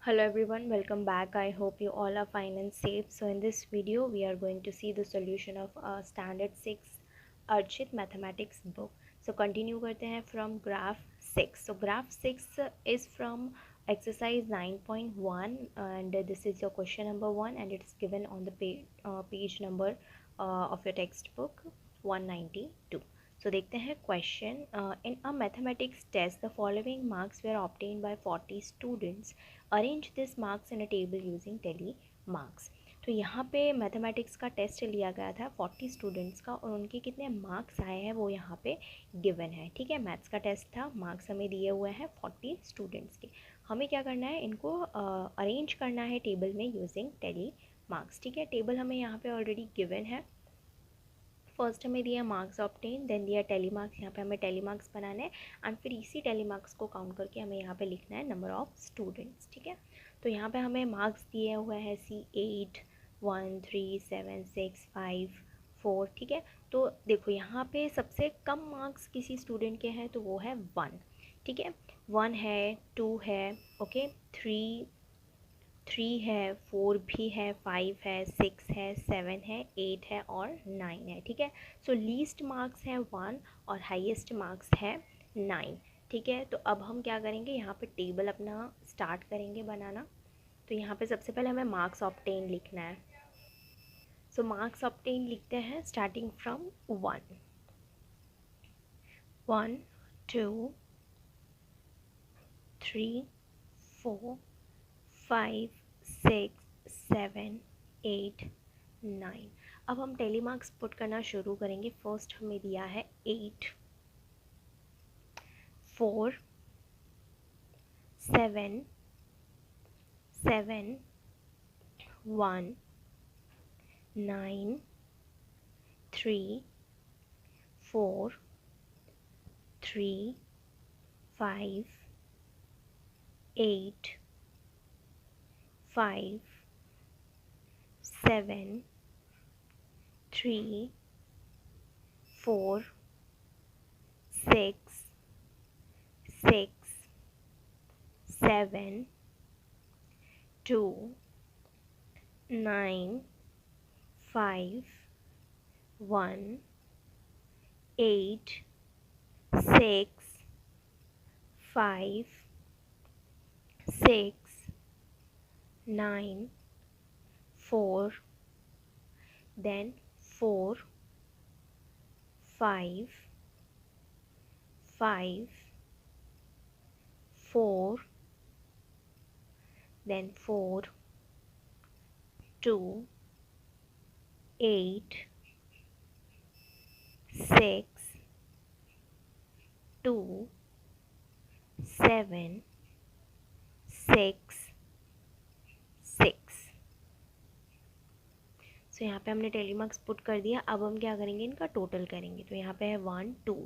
Hello everyone, welcome back. I hope you all are fine and safe. So in this video we are going to see the solution of a standard 6 Archit mathematics book. So continue करते हैं from graph 6. So graph 6 is from exercise 9.1 and this is your question number 1 and it's given on the page number of your textbook 192. So देखते हैं question. In a mathematics test the following marks were obtained by 40 students. Arrange this marks in a table using tally marks. तो यहाँ पे mathematics का test लिया गया था 40 students का और उनके कितने मार्क्स आए हैं वो यहाँ पे गिवन है। ठीक है, मैथ्स का टेस्ट था, मार्क्स हमें दिए हुए हैं 40 स्टूडेंट्स के। हमें क्या करना है, इनको अरेंज करना है टेबल में यूजिंग टेली मार्क्स। ठीक है, टेबल हमें यहाँ पे ऑलरेडी गिवन है। फर्स्ट हमें दिया मार्क्स ऑब्टेन, देन दिया टेली मार्क्स, यहाँ पे हमें टेली मार्क्स बनाने हैं एंड फिर इसी टेली मार्क्स को काउंट करके हमें यहाँ पे लिखना है नंबर ऑफ स्टूडेंट्स। ठीक है, तो यहाँ पे हमें मार्क्स दिए हुए हैं C8 1 3 7 6 5 4। ठीक है, तो देखो यहाँ पे सबसे कम मार्क्स किसी स्टूडेंट के हैं तो वो है 1। ठीक है, 1 है, 2 है, ओके, 3 है, 4 भी है, 5 है, 6 है, 7 है, 8 है और 9 है। ठीक है, सो लीस्ट मार्क्स है 1 और हाईएस्ट मार्क्स है 9। ठीक है, तो अब हम क्या करेंगे, यहाँ पे टेबल अपना स्टार्ट करेंगे बनाना। तो यहाँ पे सबसे पहले हमें मार्क्स ऑब्टेन लिखना है। सो मार्क्स ऑब्टेन लिखते हैं स्टार्टिंग फ्रॉम 1 1 2 3 4 5 6 7 8 9। अब हम टेली मार्क्स पुट करना शुरू करेंगे। फर्स्ट हमें दिया है 8 4 7 7 1 9 3 4 3 5 8 5 7 3 4 6 6 7 2 9 5 1 8 6 5 6 9 4 then 4 5 5 4 then 4 2 8 6 2 7 6 6। सो यहाँ पे हमने टेली मार्क्स पुट कर दिया। अब हम क्या करेंगे, इनका टोटल करेंगे। तो यहाँ पे है 1 2,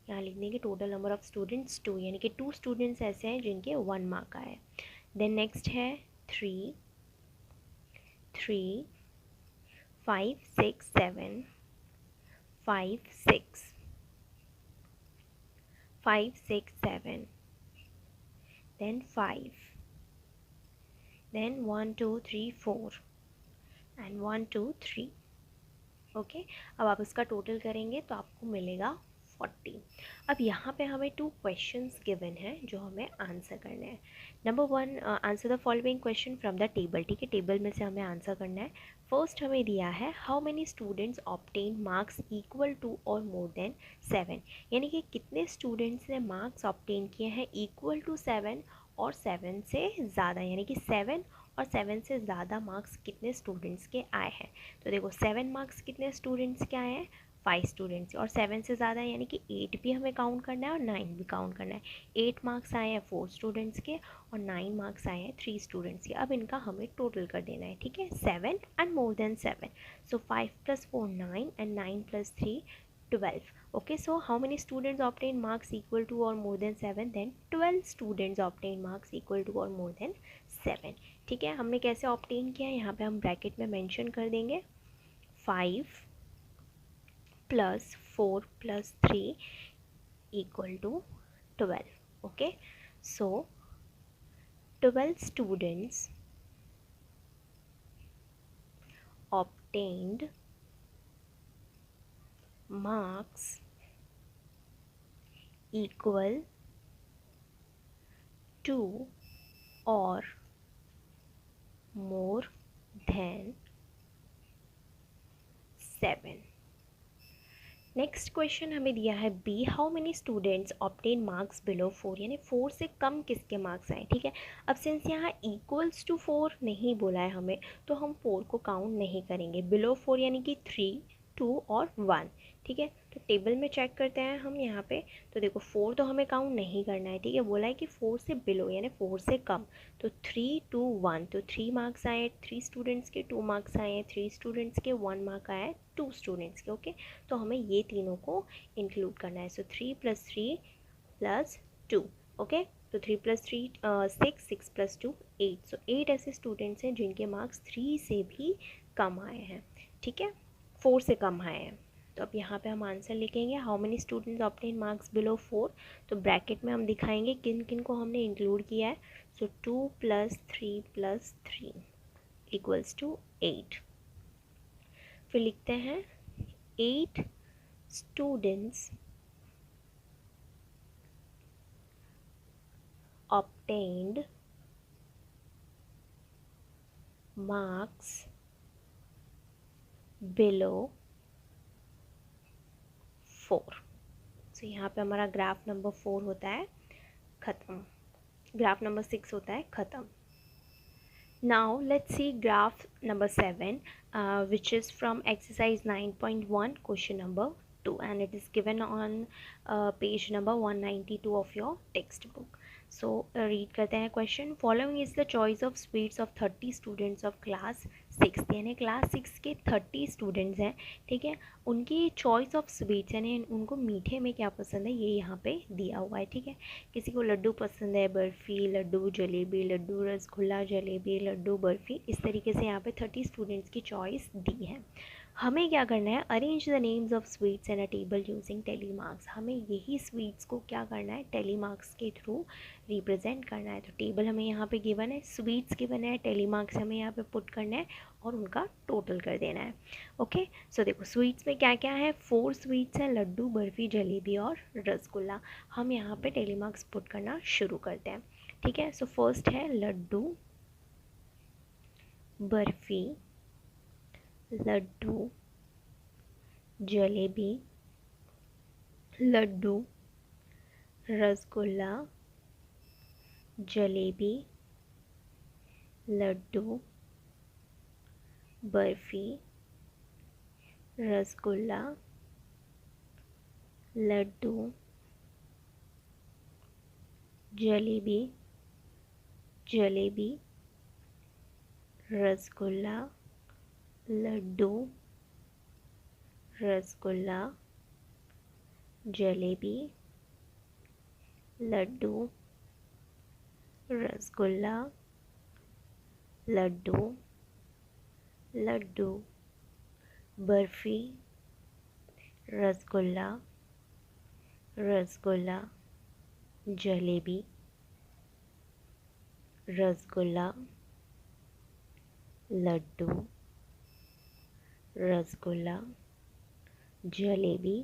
यहाँ लिख देंगे टोटल नंबर ऑफ स्टूडेंट्स 2, यानी कि 2 स्टूडेंट्स ऐसे हैं जिनके 1 मार्क आए। देन नेक्स्ट है 3 3 5 6 7 5 6 5 6 7 then 5 then 1 2 3 4 and 1 2 3। ओके, अब आप इसका टोटल करेंगे तो आपको मिलेगा 40। अब यहाँ पे हमें 2 क्वेश्चंस गिवन हैं जो हमें आंसर करने हैं। Number 1, answer the following question from the table. ठीक है, टेबल में से हमें आंसर करना है। फर्स्ट हमें दिया है how many students obtain marks equal to और मोर देन 7, यानी कि कितने स्टूडेंट्स ने मार्क्स ऑब्टेन किए हैं इक्वल टू 7 और 7 से ज़्यादा, यानी कि 7 और 7 से ज़्यादा मार्क्स कितने स्टूडेंट्स के आए हैं। तो देखो 7 मार्क्स कितने स्टूडेंट्स के आए हैं, 5 स्टूडेंट्स, और 7 से ज़्यादा यानी कि 8 भी हमें काउंट करना है और 9 भी काउंट करना है। 8 मार्क्स आए हैं 4 स्टूडेंट्स के और 9 मार्क्स आए हैं 3 स्टूडेंट्स के। अब इनका हमें टोटल कर देना है। ठीक है, 7 and more than 7, so 5 + 4 9 and 9 + 3 12। Okay, so how many students obtain marks equal to or more than 7? Then 12 students obtain marks equal to or more than 7। ठीक है, हमने कैसे ऑब्टेन किया, यहाँ पे हम ब्रैकेट में मेंशन कर देंगे 5 + 4 + 3 = 12। Okay, so 12 students obtained marks equal to or more than 7. Next question हमें दिया है B, how many students obtain marks below 4, यानी 4 से कम किसके मार्क्स आए। ठीक है, अब सिंस यहाँ इक्वल्स टू 4 नहीं बोला है हमें, तो हम 4 को काउंट नहीं करेंगे। बिलो 4 यानी कि 3, 2 और 1। ठीक है, तो टेबल में चेक करते हैं हम यहाँ पे। तो देखो 4 तो हमें काउंट नहीं करना है। ठीक है, बोला है कि 4 से बिलो यानी 4 से कम, तो 3, 2, 1, तो 3 मार्क्स आए 3 स्टूडेंट्स के, 2 मार्क्स आए 3 स्टूडेंट्स के, 1 मार्क आया 2 स्टूडेंट्स के। ओके, तो हमें ये तीनों को इंक्लूड करना है। सो 3 + 3 + 2। ओके, तो 3 + 3 6, 6 + 2 8। सो 8 ऐसे स्टूडेंट्स हैं जिनके मार्क्स 3 से भी कम आए हैं। ठीक है, 4 से कम आए हैं। तो अब यहाँ पे हम आंसर लिखेंगे, how many students obtain marks below 4। तो ब्रैकेट में हम दिखाएंगे किन किन को हमने इंक्लूड किया है। सो 2 + 3 + 3 = 8। फिर लिखते हैं 8 students obtained marks below 4। सो यहाँ पे हमारा ग्राफ नंबर 4 होता है ख़त्म, ग्राफ नंबर 6 होता है ख़त्म। Now let's see graph number 7, which is from exercise 9.1 question number 2, and it is given on page number 192 of your textbook. So read करते हैं question. Following is the choice of sweets of 30 students of class 6, यानी class 6 के 30 students हैं। ठीक है, उनकी choice of sweets यानी उनको मीठे में क्या पसंद है ये यहाँ पे दिया हुआ है। ठीक है, किसी को लड्डू पसंद है, बर्फ़ी, लड्डू, जलेबी, लड्डू रसगुल्ला, जलेबी, लड्डू, बर्फ़ी, इस तरीके से यहाँ पे 30 स्टूडेंट्स की चॉइस दी है। हमें क्या करना है, arrange the names of sweets in a table using tally marks. हमें यही स्वीट्स को क्या करना है, टेली मार्क्स के थ्रू रिप्रेजेंट करना है। तो टेबल हमें यहाँ पे गिवन है, स्वीट्स गिवन है, टेली मार्क्स हमें यहाँ पे पुट करना है और उनका टोटल कर देना है। ओके, सो देखो स्वीट्स में क्या क्या है, 4 स्वीट्स हैं, लड्डू, बर्फ़ी, जलेबी और रसगुल्ला। हम यहाँ पे टेली मार्क्स पुट करना शुरू करते हैं। ठीक है, सो फर्स्ट है लड्डू, बर्फ़ी, लड्डू, जलेबी, लड्डू, रसगुल्ला, जलेबी, लड्डू, बर्फ़ी, रसगुल्ला, लड्डू, जलेबी, जलेबी, रसगुल्ला, लड्डू, रसगुल्ला, जलेबी, लड्डू, रसगुल्ला, लड्डू, लड्डू, बर्फ़ी, रसगुल्ला, रसगुल्ला, जलेबी, रसगुल्ला, लड्डू, रसगुल्ला, जलेबी,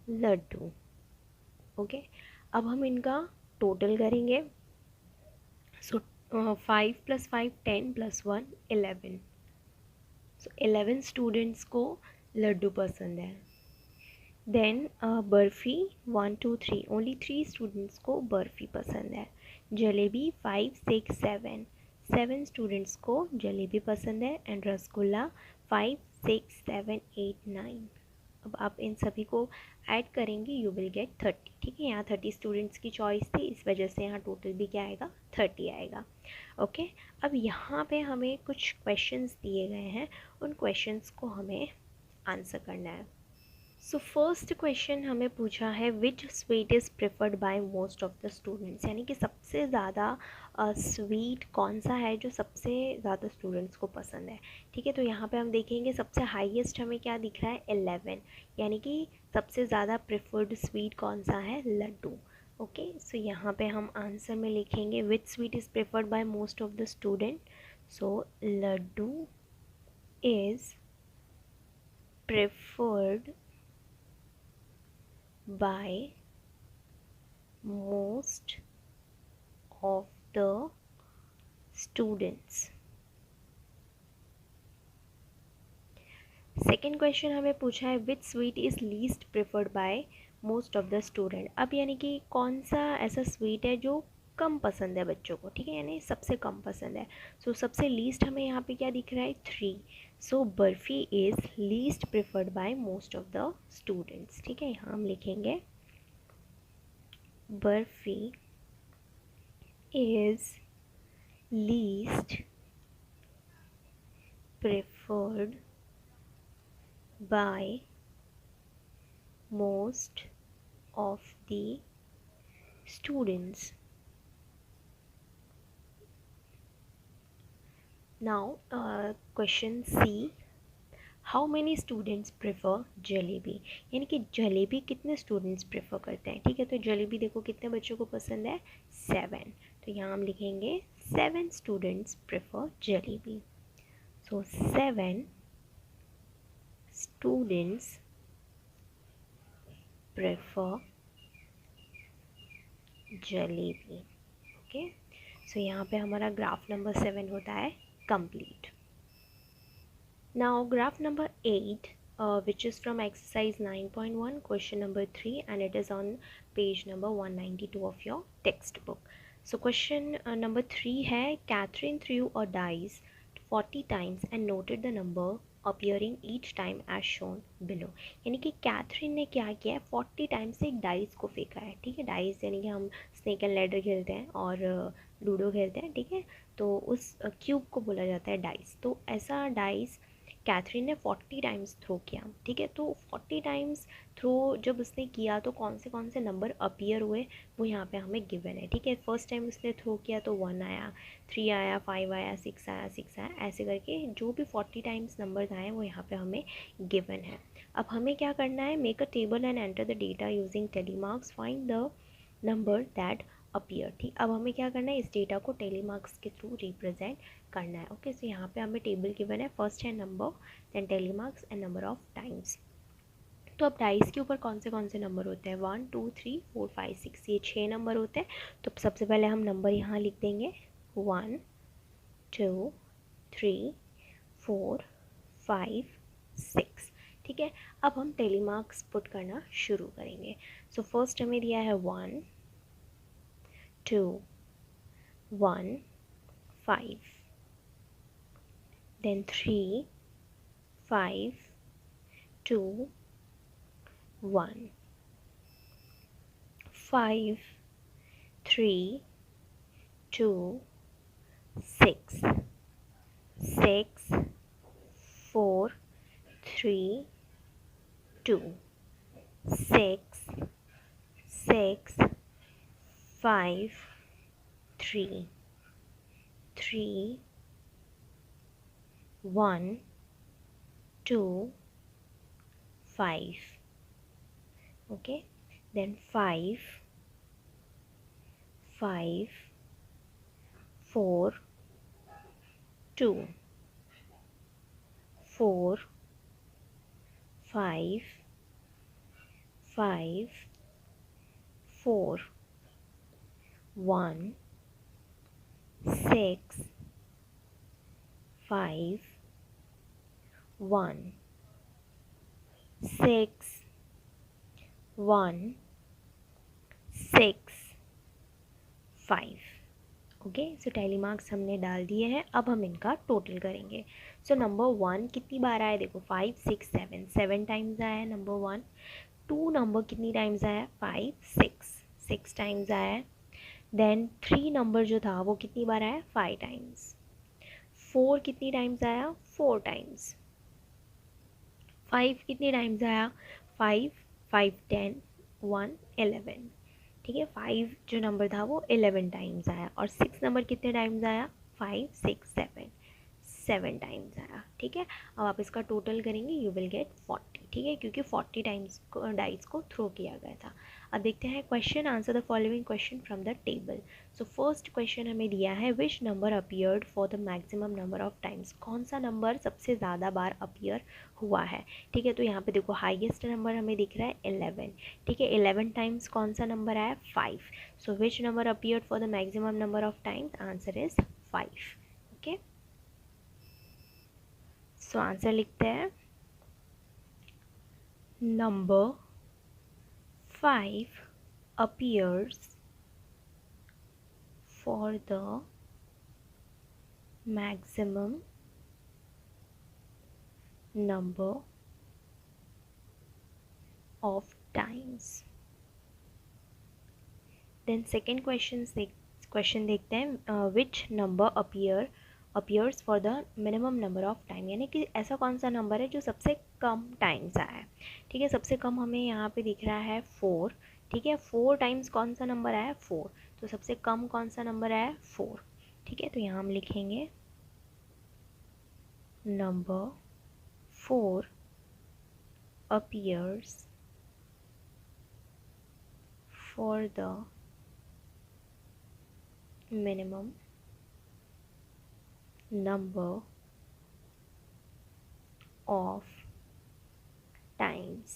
लड्डू। ओके, अब हम इनका टोटल करेंगे। सो 5 + 5 10 + 1 11। सो 11 स्टूडेंट्स को लड्डू पसंद है। देन बर्फ़ी 1 2 3, ओनली 3 स्टूडेंट्स को बर्फ़ी पसंद है। जलेबी 5 6 7, 7 स्टूडेंट्स को जलेबी पसंद है। एंड रसगुल्ला 5 6 7 8 9। अब आप इन सभी को ऐड करेंगे, यू विल गेट 30। ठीक है, यहाँ 30 स्टूडेंट्स की चॉइस थी, इस वजह से यहाँ टोटल भी क्या आएगा, 30 आएगा। ओके, अब यहाँ पे हमें कुछ क्वेश्चंस दिए गए हैं, उन क्वेश्चंस को हमें आंसर करना है। सो फर्स्ट क्वेश्चन हमें पूछा है which sweet is preferred by most of the students, यानी कि सबसे ज़्यादा स्वीट कौन सा है जो सबसे ज़्यादा स्टूडेंट्स को पसंद है। ठीक है, तो यहाँ पे हम देखेंगे सबसे हाईएस्ट हमें क्या दिख रहा है, 11, यानी कि सबसे ज़्यादा प्रेफर्ड स्वीट कौन सा है, लड्डू। ओके, सो यहाँ पे हम आंसर में लिखेंगे which sweet is preferred by most of the student. So laddu is preferred by most of the students. Second question हमें पूछा है which sweet is least preferred by most of the student. अब यानी कि कौन सा ऐसा स्वीट है जो कम पसंद है बच्चों को, ठीक है, यानी सबसे कम पसंद है. सो सबसे लीस्ट हमें यहाँ पे क्या दिख रहा है, 3. So barfi is least preferred by most of the students. ठीक है, यहाँ हम लिखेंगे barfi is least preferred by most of the students. Now question C, how many students prefer jalebi. यानी कि जलेबी कितने स्टूडेंट्स प्रेफर करते हैं. ठीक है, तो जलेबी देखो कितने बच्चों को पसंद है, 7. तो यहाँ हम लिखेंगे 7 स्टूडेंट्स प्रेफर जलेबी. सो 7 स्टूडेंट्स प्रेफर जलेबी. ओके, सो यहाँ पे हमारा ग्राफ नंबर 7 होता है complete. Now graph number 8 which is from exercise 9.1 question number 3 and it is on page number 192 of your textbook. So question number 3 है Catherine threw a dice 40 times and noted the number appearing each time as shown below. यानी कि Catherine ने क्या किया है, 40 times से एक dice को फेंका है. ठीक है, डाइस यानी कि हम स्नेक एंड लैडर खेलते हैं और लूडो खेलते हैं. ठीक है, तो उस क्यूब को बोला जाता है डाइस. तो ऐसा डाइस कैथरीन ने 40 टाइम्स थ्रो किया. ठीक है, तो 40 टाइम्स थ्रो जब उसने किया तो कौन से नंबर अपीयर हुए वो यहाँ पे हमें गिवन है. ठीक है, फर्स्ट टाइम उसने थ्रो किया तो 1 आया, 3 आया, 5 आया, 6 आया, 6 आया, ऐसे करके जो भी 40 टाइम्स नंबर्स आए वो यहाँ पे हमें गिवन है. अब हमें क्या करना है, make a table and enter the data using telemarks, find the number that appear. ठीक, अब हमें क्या करना है, इस डेटा को टेलीमार्क्स के थ्रू रिप्रेजेंट करना है. ओके, सो यहाँ पे हमें टेबल गिवन है, फर्स्ट है number, then tally marks and number of times. तो अब डाइस के ऊपर कौन से नंबर होते हैं, 1 2 3 4 5 6, ये 6 नंबर होते हैं. तो सबसे पहले हम नंबर यहाँ लिख देंगे 1 2 3 4 5 6. ठीक है, अब हम टेलीमार्क्स पुट करना शुरू करेंगे. सो फर्स्ट हमें दिया है 1 2 1 5, then 3 5 2 1 5 3 2 6 6 4 3 2 6 6 5 3 3 1 2 5. Okay, then 5 5 4 2 4 5 5 4 1 6 5 1 6 1 6 5. ओके, सो टैली मार्क्स हमने डाल दिए हैं. अब हम इनका टोटल करेंगे. सो नंबर 1 कितनी बार आया, देखो 5 6 7, 7 टाइम्स आया है नंबर 1. 2 नंबर कितनी टाइम्स आया, 5 6, 6 टाइम्स आया है. देन 3 नंबर जो था वो कितनी बार आया, 5 टाइम्स. 4 कितनी टाइम्स आया, 4 टाइम्स. 5 कितनी टाइम्स आया, 5 5 10 1 11. ठीक है, 5 जो नंबर था वो 11 टाइम्स आया. और 6 नंबर कितने टाइम्स आया, 5 6 7, 7 टाइम्स आया. ठीक है, अब आप इसका टोटल करेंगे, यू विल गेट 40. ठीक है, क्योंकि 40 टाइम्स डाइस को थ्रो किया गया था. अब देखते हैं question, answer the following question from the table. So first question हमें दिया है which number appeared for the maximum number of times, कौन सा नंबर सबसे ज़्यादा बार अपीयर हुआ है। ठीक है, तो यहाँ पे देखो हाईएस्ट नंबर हमें दिख रहा है 11। ठीक है, 11 टाइम्स कौन सा नंबर आया 5। So which number appeared for the maximum number of times, answer is 5। Okay, so answer लिखते हैं number 5 appears for the maximum number of times. Then second question देखते हैं which number appears for the minimum number of time, यानी कि ऐसा कौन सा number है जो सबसे कम टाइम्स आया है। ठीक है, सबसे कम हमें यहाँ पे दिख रहा है 4। ठीक है, 4 टाइम्स कौन सा नंबर आया 4, तो सबसे कम कौन सा नंबर आया 4। ठीक है, तो यहाँ हम लिखेंगे number 4 appears for the minimum number of times.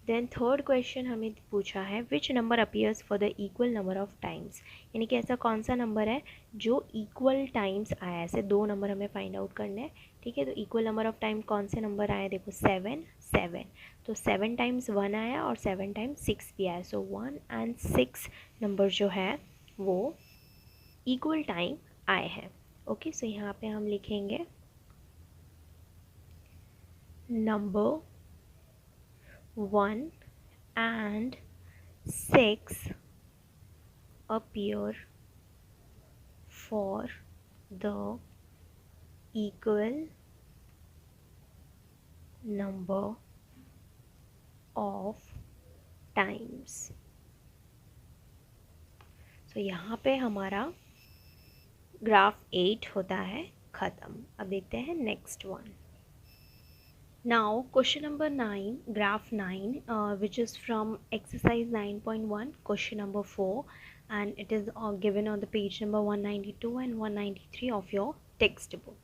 Then third question हमें पूछा है which number appears for the equal number of times, यानी कि ऐसा कौन सा नंबर है जो इक्वल टाइम्स आया। ऐसे दो नंबर हमें फाइंड आउट करने हैं। ठीक है, तो इक्वल नंबर ऑफ टाइम कौन से नंबर आए, देखो 7 7, तो 7 टाइम्स 1 आया और 7 टाइम्स 6 भी आया। सो 1 and 6 नंबर जो है वो इक्वल टाइम आए हैं। ओके, सो यहाँ पे हम लिखेंगे number 1 and 6 appear for the equal number of times. So यहाँ पे हमारा ग्राफ 8 होता है ख़त्म। अब देखते हैं next one. Now question number 9, graph 9, which is from exercise 9.1, question number 4, and it is given on the page number 192 and 193 of your textbook.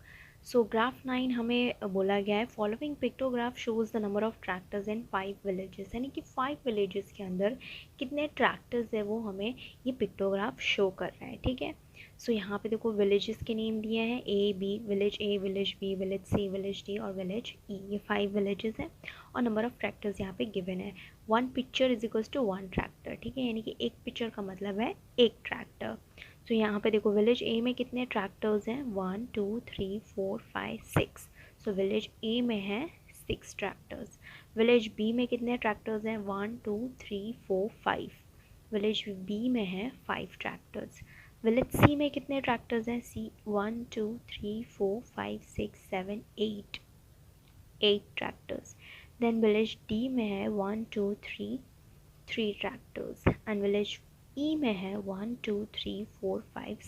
So graph 9 हमें बोला गया है following pictograph shows the number of tractors in 5 villages, यानी कि 5 villages के अंदर कितने tractors है वो हमें ये पिक्टोग्राफ शो कर रहा है। ठीक है, सो यहाँ पे देखो विलेजेस के नेम दिए हैं A B, village A, village B, village C, village D और विलेज ई, ये 5 विलेजेस हैं और नंबर ऑफ ट्रैक्टर्स यहाँ पे गिवन है। 1 picture is equals to 1 tractor. ठीक है, यानी कि एक पिक्चर का मतलब है एक ट्रैक्टर। सो यहाँ पे देखो विलेज ए में कितने ट्रैक्टर्स हैं 1 2 3 4 5 6। सो विलेज ए में है 6 ट्रैक्टर्स। विलेज बी में कितने ट्रैक्टर्स हैं 1 2 3 4 5। विलेज बी में है 5 ट्रैक्टर्स। विलेज सी में कितने ट्रैक्टर्स हैं सी 1 2 3 4 5 6 7 8 ट्रैक्टर्स। देन विलेज डी में है 1 2 3 ट्रैक्टर्स एंड विलेज ई में है 1 2 3 4 5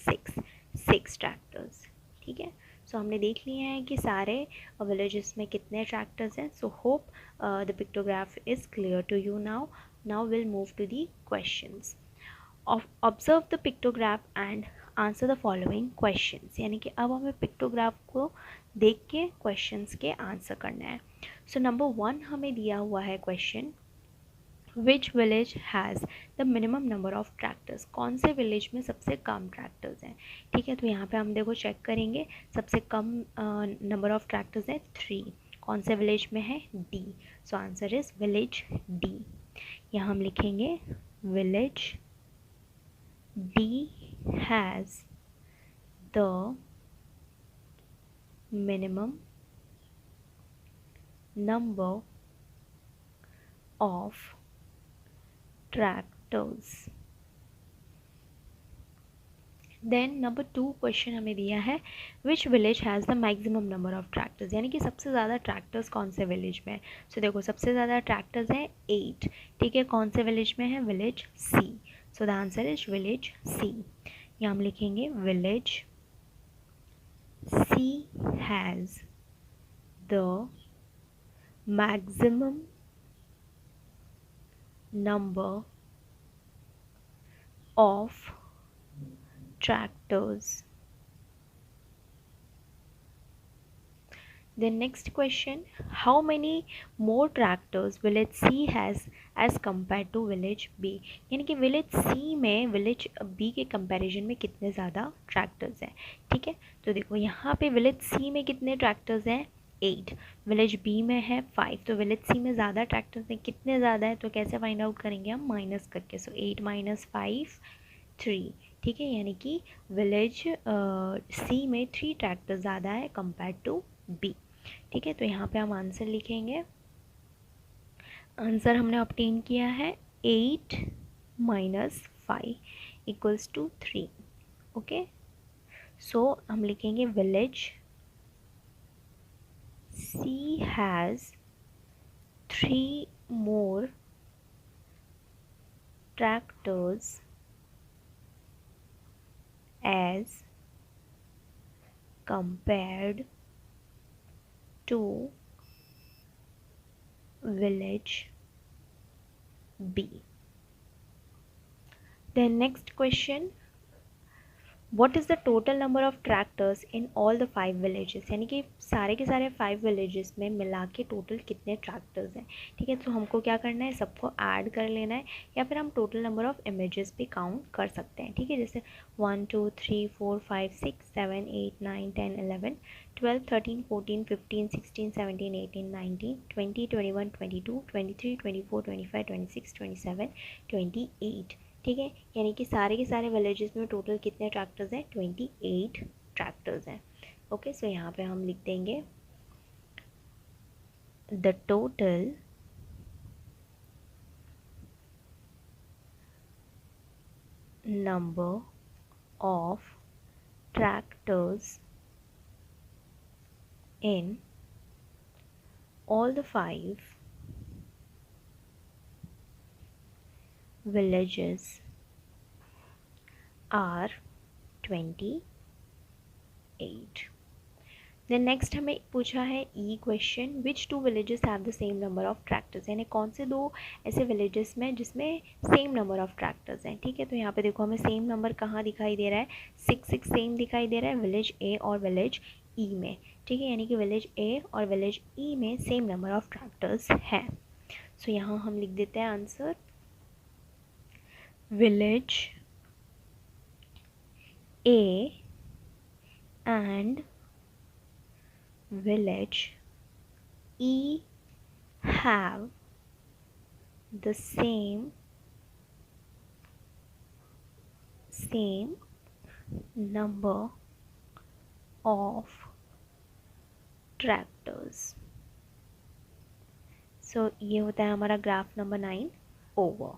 6 ट्रैक्टर्स। ठीक है, सो हमने देख लिए हैं कि सारे विलेजेस में कितने ट्रैक्टर्स हैं। So hope the pictograph is clear to you now will move to the questions. Observe the pictograph and answer the following questions, यानी कि अब हमें पिक्टोग्राफ को देख के क्वेश्चंस के आंसर करना है। सो नंबर 1 हमें दिया हुआ है question which village has the minimum number of tractors, कौन से विलेज में सबसे कम ट्रैक्टर्स हैं। ठीक है, तो यहाँ पे हम देखो चेक करेंगे सबसे कम नंबर ऑफ ट्रैक्टर्स है 3, कौन से विलेज में है D. So answer is village D. यहाँ हम लिखेंगे village D has the minimum number of tractors. Then number 2 question हमें दिया है which village has the maximum number of tractors, यानी कि सबसे ज़्यादा ट्रैक्टर्स कौन से विलेज में है। सो देखो सबसे ज़्यादा ट्रैक्टर्स हैं 8। ठीक है, कौन से विलेज में है village C. So the answer is village C. यहाँ हम लिखेंगे village C has the maximum number of tractors. The next question, how many more tractors village C has as compared to village B? यानी कि village C में village B के comparison में कितने ज़्यादा ट्रैक्टर्स हैं. ठीक है, तो देखो यहाँ पे village C में कितने ट्रैक्टर्स हैं 8, village B में है 5, तो village C में ज़्यादा ट्रैक्टर्स हैं. कितने ज़्यादा है तो कैसे फाइंड आउट करेंगे हम, माइनस करके. सो 8 माइनस 5 3. ठीक है, यानी कि विलेज सी में 3 ट्रैक्टर ज़्यादा है कंपेयर टू बी. ठीक है, तो यहाँ पे हम आंसर लिखेंगे. आंसर हमने ऑब्टेन किया है 8 minus 5 equals to 3. Okay, so हम लिखेंगे village C has 3 more tractors as compared to village B. Then next question, what is the total number of tractors in all the 5 villages? यानी कि सारे के सारे 5 villages में मिला के टोटल कितने ट्रैक्टर्स हैं. ठीक है, तो हमको क्या करना है, सबको ऐड कर लेना है या फिर हम टोटल नंबर ऑफ इमेजेस भी काउंट कर सकते हैं. ठीक है, जैसे 1 2 3 4 5 6 7 8 9 10 11 12 13 14 15 16 17 18 19 20 21 22 23 24 25 26 27 28. ठीक है, यानी कि सारे के सारे विलेजेस में टोटल कितने ट्रैक्टर्स हैं, 28 ट्रैक्टर्स हैं. ओके, सो यहाँ पे हम लिख देंगे the total number of tractors in all the 5 villages are 28. Then next हमें पूछा है ई question, which 2 villages have the same number of tractors, यानी कौन से 2 ऐसे villages में जिसमें सेम नंबर ऑफ ट्रैक्टर्स हैं. ठीक है, तो यहाँ पे देखो हमें सेम नंबर कहाँ दिखाई दे रहा है, 6 सेम दिखाई दे रहा है विलेज ए और विलेज ई में. ठीक है, यानी कि विलेज ए और विलेज ई में सेम नंबर ऑफ ट्रैक्टर्स हैं. सो यहाँ हम लिख देते हैं answer, village A and village E have the same number of tractors. So ये होता है हमारा graph number 9 over.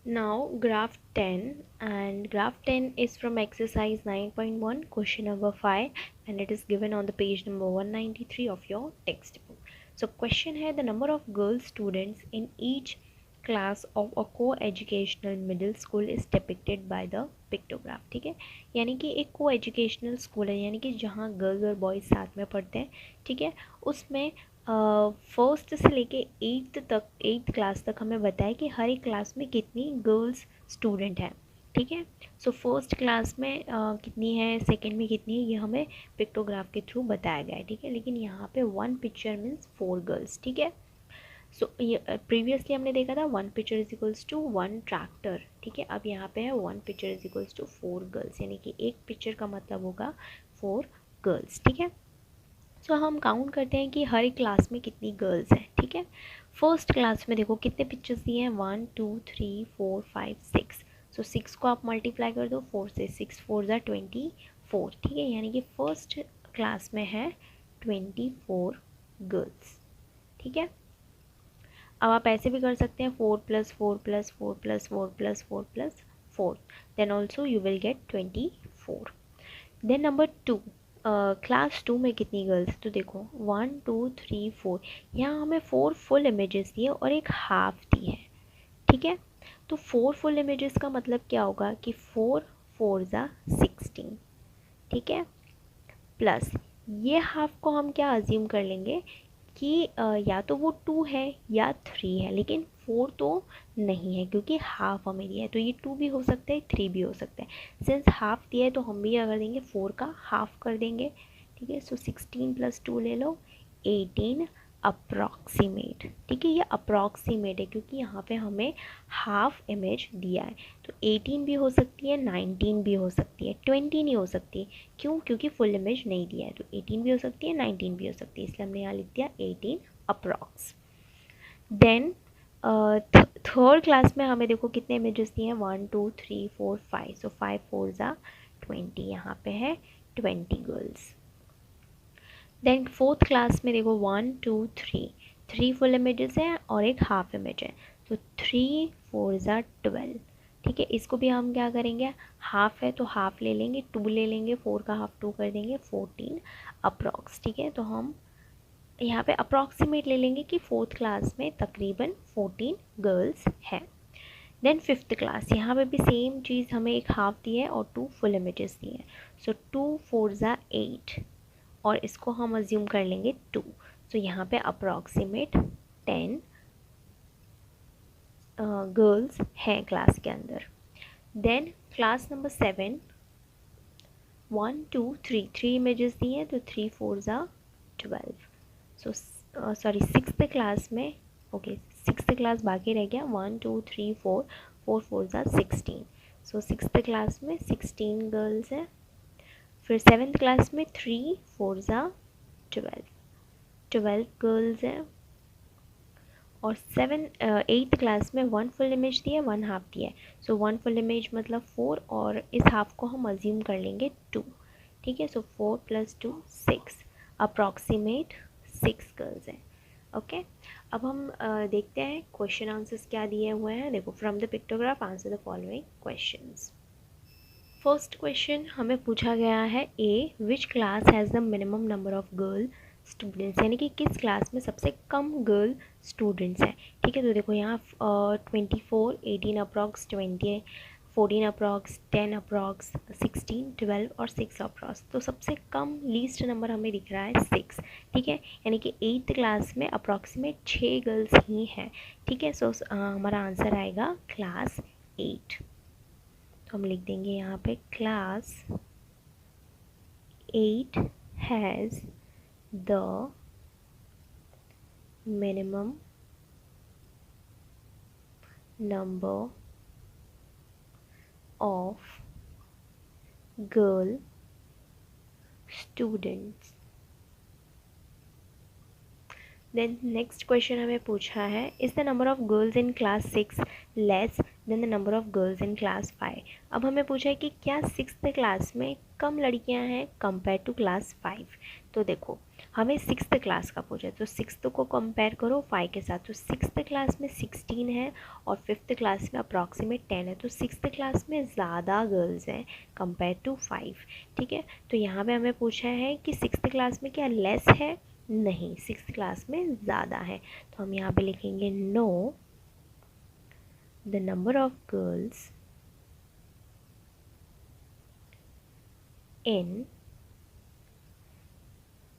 Now graph 10, and graph 10 is from exercise 9.1 question number 5 and it is given on the page number 193 of your textbook. So question है, the number of girl students in each class of a co-educational middle school is depicted by the pictograph. ठीक है, यानी कि एक co-educational school है, यानी कि जहाँ गर्ल्स और बॉयज़ साथ में पढ़ते हैं. ठीक है, उसमें फर्स्ट से लेके 8th तक, 8th क्लास तक हमें बताया कि हर एक क्लास में कितनी गर्ल्स स्टूडेंट हैं. ठीक है, सो फर्स्ट क्लास में कितनी है, सेकंड में कितनी है, ये हमें पिक्टोग्राफ के थ्रू बताया गया है. ठीक है, लेकिन यहाँ पे 1 पिक्चर मीन्स 4 गर्ल्स. ठीक है, सो ये प्रीवियसली हमने देखा था 1 picture is equals to 1 tractor. ठीक है, अब यहाँ पे है 1 picture is equals to 4 girls, यानी कि एक पिक्चर का मतलब होगा 4 गर्ल्स. ठीक है, सो हम काउंट करते हैं कि हर एक क्लास में कितनी गर्ल्स हैं. ठीक है, फर्स्ट क्लास में देखो कितने पिक्चर्स दिए हैं, 1 2 3 4 5 6. सो 6 को आप मल्टीप्लाई कर दो 4 से, 6 4 ज़ा 24. ठीक है, यानी कि फर्स्ट क्लास में है 24 गर्ल्स. ठीक है, अब आप ऐसे भी कर सकते हैं 4 + 4 + 4 + 4 + 4 + 4, then also you will get 24. Then number 2, class 2 में कितनी गर्ल्स, तो देखो 1 2 3 4, यहाँ हमें 4 फुल इमेजेस दिए और एक हाफ दी है. ठीक है, तो 4 फुल इमेजेस का मतलब क्या होगा कि 4 4 ज़ा 16. ठीक है, प्लस ये हाफ को हम क्या अज्यूम कर लेंगे कि या तो वो 2 है या 3 है, लेकिन 4 तो नहीं है क्योंकि हाफ हमें दिया है, तो ये 2 भी हो सकता है 3 भी हो सकता है। सिंस हाफ दिया है तो हम भी क्या कर देंगे 4 का हाफ कर देंगे, ठीक है। सो 16 + 2 ले लो 18 अप्रॉक्सीमेट, ठीक है। ये अप्रॉक्सीमेट है क्योंकि यहाँ पे हमें हाफ इमेज दिया है, तो 18 भी हो सकती है 19 भी हो सकती है, 20 नहीं हो सकती। क्यों? क्योंकि फुल इमेज नहीं दिया है, तो 18 भी हो सकती है 19 भी हो सकती है, इसलिए हमने यहाँ लिख दिया 18 अप्रॉक्स। देन थर्ड क्लास में हमें देखो कितने इमेजेस दिए हैं 1 2 3 4 5, सो 5 4 ज़ा 20, यहाँ पे है 20 गर्ल्स। देन फोर्थ क्लास में देखो 1 2 3 फुल इमेजेस हैं और एक हाफ इमेज है, तो 3 4 ज़ा 12, ठीक है। इसको भी हम क्या करेंगे, हाफ है तो हाफ ले लेंगे, 2 ले लेंगे, 4 का हाफ 2 कर देंगे 14 अप्रॉक्स, ठीक है। तो हम यहाँ पे अप्रॉक्सीमेट ले लेंगे कि फोर्थ क्लास में तकरीबन 14 गर्ल्स हैं। देन फिफ्थ क्लास, यहाँ पे भी सेम चीज़, हमें एक हाफ दिया है और 2 फुल इमेजेस दिए हैं, सो 2 4 ज़ा 8 और इसको हम अज्यूम कर लेंगे 2, सो यहाँ पे अप्रॉक्सीमेट 10 गर्ल्स हैं क्लास के अंदर। देन क्लास नंबर 7 1 2 3 इमेजेस दिए हैं, तो 3 4 ज़ा 12, सो सॉरी सिक्स्थ क्लास में, ओके सिक्स्थ क्लास बाकी रह गया 1 2 3 4 4 4 ज़ा 16, सो सिक्स्थ क्लास में 16 गर्ल्स हैं। फिर सेवन्थ क्लास में 3 4 ज़ा 12 गर्ल्स हैं। और एट्थ क्लास में 1 फुल इमेज दिया है 1 हाफ दिया है, सो 1 फुल इमेज मतलब 4 और इस हाफ को हम अज्यूम कर लेंगे 2, ठीक है। सो 4 + 2 6, अप्रॉक्सीमेट 6 गर्ल्स हैं, ओके। अब हम देखते हैं क्वेश्चन आंसर्स क्या दिए हुए हैं। देखो, from the pictograph answer the following questions. First question हमें पूछा गया है A, which class has the minimum number of girl students, यानी कि किस क्लास में सबसे कम गर्ल स्टूडेंट्स हैं, ठीक है। तो देखो यहाँ 24 18 अप्रॉक्स 20 14 अप्रॉक्स 10 अप्रॉक्स 16 12 और 6 अप्रॉक्स, तो सबसे कम लीस्ट नंबर हमें दिख रहा है 6, ठीक है। यानी कि 8th क्लास में अप्रॉक्सीमेट 6 गर्ल्स ही हैं, ठीक है। सो हमारा आंसर आएगा क्लास 8, तो हम लिख देंगे यहाँ पे class 8 has the minimum number of girl students. Then next question हमें पूछा है, is the number of girls in class 6 less than the number of girls in class 5। अब हमें पूछा है कि क्या 6th क्लास में कम लड़कियां हैं कंपेयर टू क्लास 5। तो देखो, हमें 6th क्लास का पूछा है, तो 6th को कंपेयर करो 5 के साथ, तो 6th क्लास में 16 है और 5th क्लास में अप्रॉक्सीमेट 10 है, तो 6th क्लास में ज़्यादा गर्ल्स हैं कंपेयर टू 5, ठीक है। तो यहाँ पे हमें पूछा है कि 6th क्लास में क्या लेस है, नहीं, 6th क्लास में ज़्यादा है, तो हम यहाँ पे लिखेंगे no, the number of girls in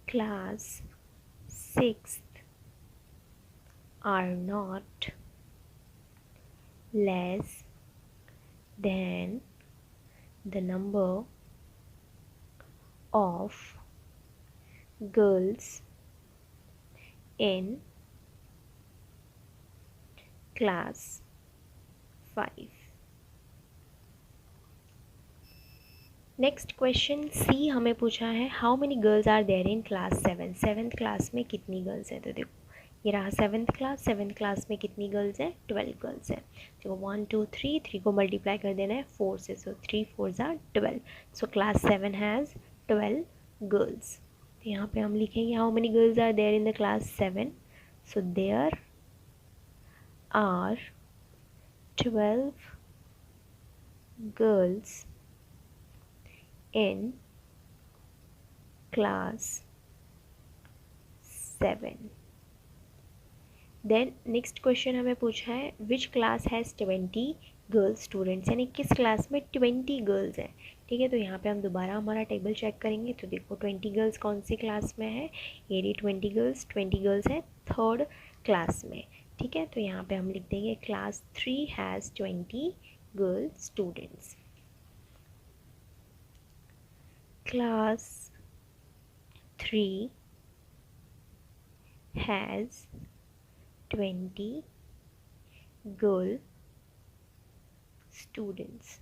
class 6th are not less than the number of girls in class 5। Next question C हमें पूछा है, how many girls are there in class 7। 7th class में कितनी गर्ल्स हैं, तो देखो ये रहा 7th क्लास में कितनी गर्ल्स हैं, 12 गर्ल्स हैं। देखो 1 2 3 को मल्टीप्लाई कर देना है 4 से, सो 3 4 ज़ा 12, सो क्लास 7 हैज़ 12 गर्ल्स। तो यहाँ पे हम लिखेंगे how many girls are there in the class 7, so there are 12 girls in class 7। Then next question हमें पूछा है, which class has 20 girls students, यानी किस क्लास में 20 गर्ल्स हैं। ठीक है, तो यहाँ पे हम दोबारा हमारा टेबल चेक करेंगे। तो देखो 20 गर्ल्स कौन सी क्लास में है, ये रही 20 गर्ल्स है थर्ड क्लास में। ठीक है, तो यहाँ पे हम लिख देंगे class 3 has 20 girls students. Class 3 has 20 girl students.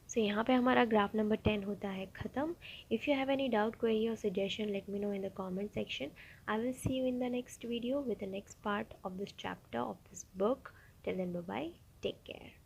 So यहाँ पे हमारा ग्राफ नंबर 10 होता है ख़त्म। If you have any doubt, query और suggestion, let me know in the comment section. I will see you in the next video with the next part of this chapter of this book. Till then, bye bye, take care.